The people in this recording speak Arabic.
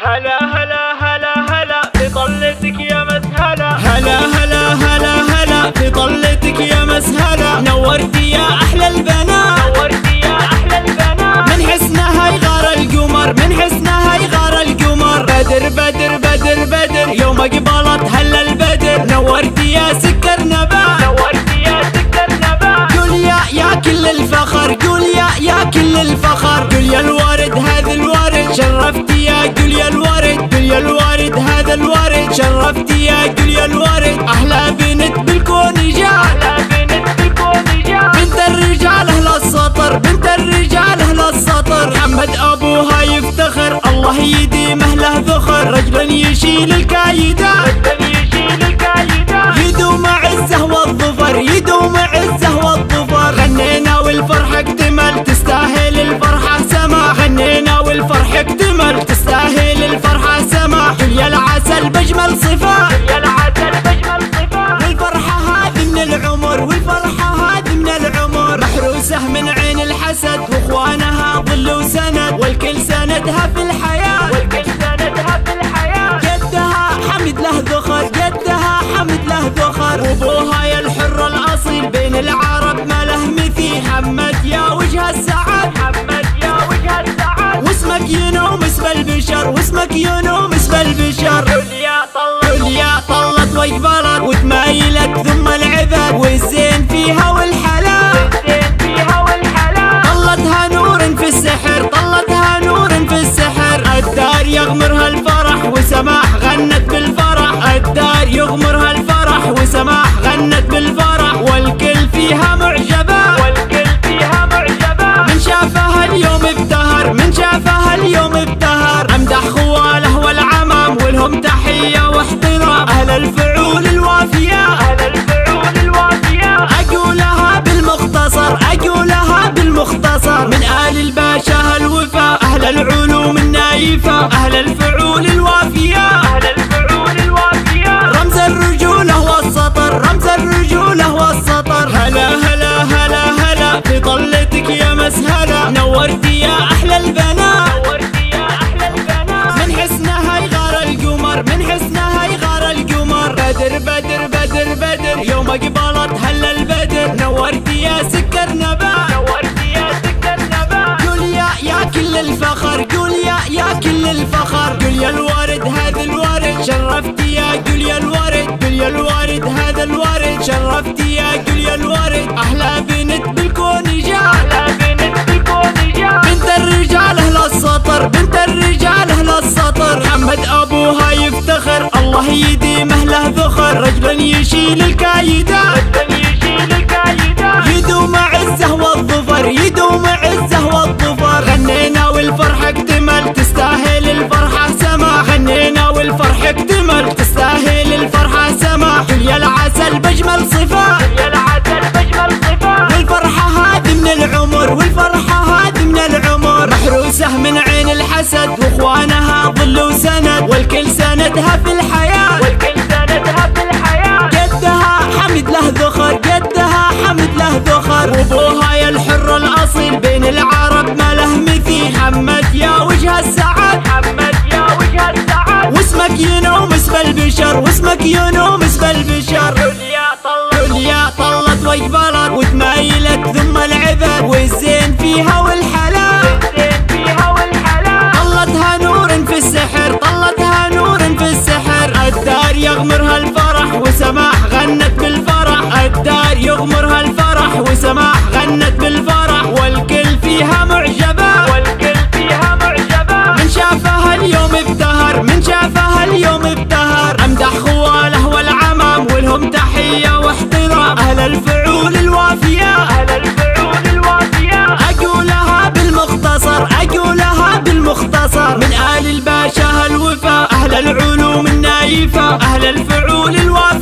هلا هلا هلا هلا بطلتك يا مسهلة. هلا هلا هلا هلا بطلتك يا مسهلة. نورتي يا أحلى البنات، نورتي يا أحلى البنات. من حسنها يغار القمر، من حسنها يغار القمر. بدر بدر بدر بدر يوم قبلت هلا البدر. نورتي يا سكر نبات، نورتي يا سكر نبات. قول يا كل الفخر، قول يا كل الفخر. قول يا الورد هذا الورد شرفتي يا، قول يا الورد، قول يا الورد هذا الورد شرفتي يا، قول يا الورد. أحلى بنت بالكون جاء، أحلى بنت بالكون جاء. بنت الرجال أهل السطر، بنت الرجال أهل السطر. محمد أبوها يفتخر، الله يديمه له ذخر. رجل يشيل الكايدات، رجل يشيل الكايدات. يدوم عزه والظفر، يدوم عزه والظفر. غنينا والفرحة اكتمل، تستاهل الفرحة سما. غنينا والفرحة اكتمل، تستاهل الفرحة سما. قل يا العسل بجمل صفات، يا العسل بجمل صفات. والفرحة هذه من العمر، والفرحة هذه من العمر. محروسة من عين الحسد، واخوانها ظل وسند. والكل سندها في الحياة، والكل سندها في الحياة. جدها حمد له ذخر، جدها حمد له ذخر. وابوها يا الحر الاصيل بين العرب ما له مثيل. محمد يا وجه السعد، محمد يا وجه السعد. واسمك ينوم اسم البشر، واسمك ينوم اسم البشر. عليا طلت، عليا طلت واقبلت وتمايلت ثم العباد. والزين فيها والحلال، والزين فيها والحلال. طلتها نور في السحر، طلتها نور في السحر. الدار يغمرها الفرح وسماح غنت بالفرح. الدار يغمرها الفرح وسماح غنت بالفرح. والكل فيها معجبة، والكل فيها معجبة. من شافها اليوم ابتهر، من شافها اليوم ابتهر. امدح خواله والعمام ولهم تحية واحترام. اهل الفعول الوافية، أهل الفعول الوافية. اقولها بالمختصر، اقولها بالمختصر. من آل الباشا الوفا، اهل العلوم النايفة. اهل الفعول الوافية، أهل الفعول الوافية. رمز الرجولة والسطر، رمز الرجولة والسطر. هلا هلا هلا هلا بطلتك يا مسهلة. نورتي يا أحلى البنات، نورتي يا أحلى البنات. من حسنها يغار القمر، من حسنها يغار القمر. بدر بدر بدر بدر يوم قبلت هلا البدر. نورتي يا سكر نبات، نورتي يا سكر نبات. قول يا كل الفخر، قول يا كل الفخر. قول يا الورد هذا الورد شرفتي يا، قول يا الورد، قول يا الورد هذا الورد شرفتي يا، قول يا الورد. أحلى بنت بالكون جاء، أحلى بنت بالكون جاء. بنت الرجال أهل السطر، بنت الرجال أهل السطر. محمد أبوها يفتخر، الله يديمه له ذخر. رجل يشيل الكايدات، رجل يشيل الكايدات. يدوم عزه والظفر، يدوم عزه والظفر. غنينا والفرحة اكتمل، تستاهل الفرحة سما. غنينا والفرحة اكتمل، تستاهل الفرحة سما. قل يا العسل بجمل صفات، يا العسل بجمل صفات. والفرحة هذه من العمر، والفرحة هذه من العمر. محروسة من عين الحسد، واخوانها ظل وسند. والكل سندها في الحياة، والكل سندها في الحياة. جدها حمد له ذخر، جدها حمد له ذخر. وابوها يا الحر الاصيل بين العرب ما له مثيل. محمد يا وجه السعد، محمد يا وجه السعد. واسمك ينوم اسم البشر، واسمك ينوم اسم البشر. عليا طلت، عليا طلت واقبلت وتمايلت ثم العباد. والزين فيها والحلال، والزين فيها والحلال. طلتها نور في السحر، طلتها نور في السحر. الدار يغمرها الفرح وسماح غنت بالفرح. الدار يغمرها الفرح وسماح غنت بالفرح. والكل فيها معجبة، والكل فيها معجبة. من شافها اليوم ابتهر، من شافها اليوم ابتهر. امدح خواله والعمام ولهم تحية واحترام. اهل الفعول الوافية، أهل الفعول الوافية. اقولها بالمختصر، اقولها بالمختصر. من آل الباشا الوفا، اهل العلوم النايفة. اهل الفعول الوافية.